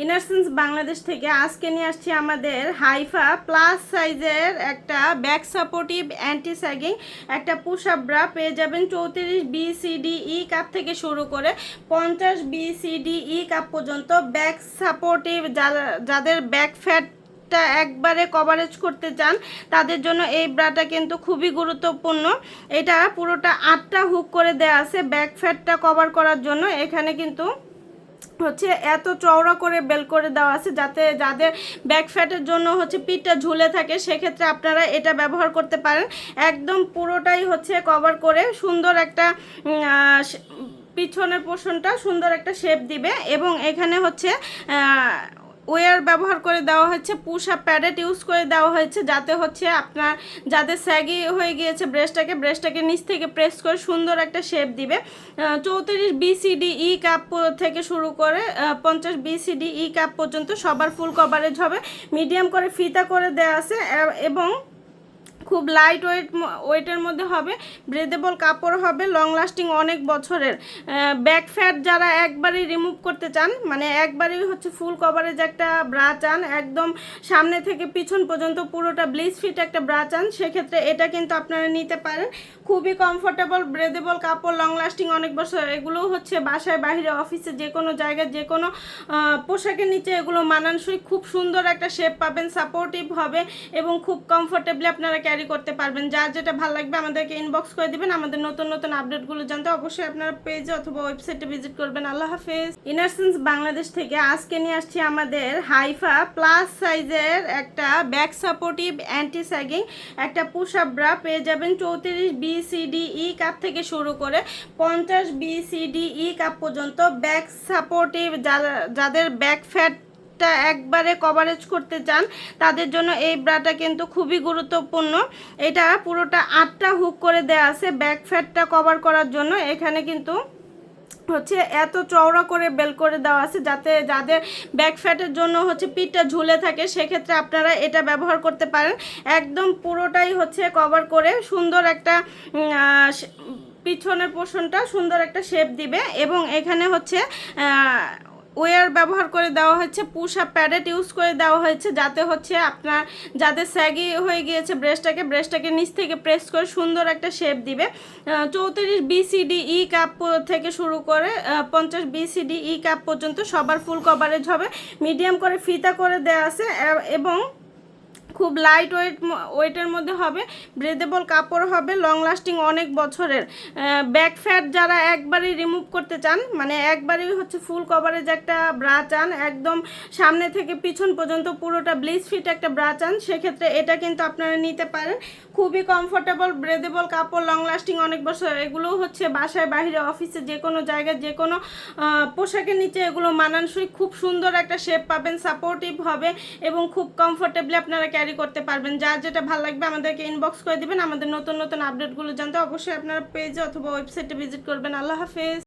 ইনারসেন্স বাংলাদেশ থেকে আজকে নিয়ে আসছি আমাদের হাইফা প্লাস সাইজের একটা ব্যাক সাপোর্টিভ অ্যান্টি স্যাগিং একটা পুশ আপ ব্রা পেয়ে যাবেন 34 BCDE কাপ থেকে শুরু করে 50 BCDE কাপ পর্যন্ত। ব্যাক সাপোর্টিভ যাদের ব্যাক ফ্যাট একবারে কভারেজ করতে চান তাদের জন্য এই ব্রাটা কিন্তু খুবই গুরুত্বপূর্ণ। এটা পুরোটা 8টা হুক করে দেয়া আছে ব্যাক ফ্যাটটা কভার করার জন্য। এখানে কিন্তু এত চওড়া করে বেল করে দেওয়া আছে যাতে যাদের ব্যাক ফ্যাটের জন্য পিঠটা ঝুলে থাকে সেক্ষেত্রে আপনারা এটা ব্যবহার করতে পারেন। একদম পুরোটাই কভার করে সুন্দর একটা পিছনের পোর্শনটা সুন্দর একটা শেপ দিবে এবং এখানে ওয়্যার ব্যবহার করে দেওয়া হয়েছে, পুশ আপ প্যাডেট ইউজ করে দেওয়া হয়েছে যাতে আপনার যাদের স্যাগি হয়ে গিয়েছে ব্রেস্টটাকে নিচ থেকে প্রেস করে সুন্দর একটা শেপ দিবে। 34 BCDE কাপ থেকে শুরু করে 50 BCDE কাপ পর্যন্ত সবার ফুল কভারেজ হবে। মিডিয়াম করে ফিতা করে দেওয়া আছে এবং খুব লাইট ওয়েটের মধ্যে হবে, ব্রেদেবল কাপড় হবে, লং লাস্টিং অনেক বছরের। ব্যাক ফ্যাট যারা একবারই রিমুভ করতে চান মানে একবারই ফুল কভারেজ একটা ব্রা চান, একদম সামনে থেকে পিছন পর্যন্ত পুরোটা ব্লিচ ফিট একটা ব্রা চান সেক্ষেত্রে এটা কিন্তু আপনারা নিতে পারেন। খুবই কমফোর্টেবল, ব্রেদেবল কাপড়, লং লাস্টিং অনেক বছর। এগুলো বাসায় বাইরে অফিসে যে কোনো জায়গায় যে কোনো পোশাকের নিচে এগুলো মানানসই, খুব সুন্দর একটা শেপ পাবেন, সাপোর্টিভ হবে এবং খুব কমফোর্টেবলি আপনারা ক্যারি করতে পারবেন। যার যেটা ভালো লাগবে আমাদেরকে ইনবক্স করে দিবেন। আমাদের নতুন নতুন আপডেটগুলো জানতে অবশ্যই আপনারা পেজে অথবা ওয়েবসাইটে ভিজিট করবেন। আল্লাহ হাফেজ। ইনারসেন্স বাংলাদেশ থেকে আজকে নিয়ে আসছি আমাদের হাইফা প্লাস সাইজের একটা ব্যাক সাপোর্টিভ অ্যান্টি স্যাগিং একটা পুশ আপ ব্রা পেয়ে যাবেন 34 BCDE কাপ থেকে শুরু করে 50 BCDE কাপ পর্যন্ত। ব্যাক সাপোর্টিভ যাদের ব্যাক ফ্যাট একবারে কভারেজ করতে চান তাদের জন্য এই ব্রাটা কিন্তু খুবই গুরুত্বপূর্ণ। এটা পুরোটা 8টা হুক করে দেয়া আছে ব্যাক ফ্যাটটা কভার করার জন্য। এখানে কিন্তু এত চওড়া করে বেল করে দেওয়া আছে যাতে যাদের ব্যাক ফ্যাটের জন্য পিঠটা ঝুলে থাকে সেক্ষেত্রে আপনারা এটা ব্যবহার করতে পারেন। একদম পুরোটাই কভার করে সুন্দর একটা পিছনের পোর্শনটা সুন্দর একটা শেপ দিবে এবং এখানে ওয়্যার ব্যবহার করে দেওয়া হয়েছে, পুশ আপ প্যাডেট ইউজ করে দেওয়া হয়েছে যাতে আপনার যাদের স্যাগি হয়ে গিয়েছে ব্রেস্টটাকে নিচ থেকে প্রেস করে সুন্দর একটা শেপ দিবে। 34 BCDE কাপ থেকে শুরু করে 50 BCDE কাপ পর্যন্ত সবার ফুল কভারেজ হবে। মিডিয়াম করে ফিতা করে দেওয়া আছে এবং খুব লাইট ওয়েটের মধ্যে হবে, ব্রেদেবল কাপড় হবে, লং লাস্টিং অনেক বছরের। ব্যাক ফ্যাট যারা একবারই রিমুভ করতে চান মানে একবারই ফুল কভারেজ একটা ব্রা চান, একদম সামনে থেকে পিছন পর্যন্ত পুরোটা ব্লিচ ফিট একটা ব্রা চান সেক্ষেত্রে এটা কিন্তু আপনারা নিতে পারেন। খুবই কমফোর্টেবল, ব্রেদেবল কাপড়, লং লাস্টিং অনেক বছর। এগুলো বাসায় বাইরে অফিসে যে কোনো জায়গায় যে কোনো পোশাকের নিচে এগুলো মানানসই, খুব সুন্দর একটা শেপ পাবেন, সাপোর্টিভ হবে এবং খুব কমফোর্টেবলি আপনারা ক্যারি করতে পারবেন। যার যেটা ভালো লাগবে আমাদেরকে ইনবক্স করে দিবেন। আমাদের নতুন নতুন আপডেটগুলো জানতে অবশ্যই আপনারা পেজে অথবা ওয়েবসাইটে ভিজিট করবেন। আল্লাহ হাফেজ।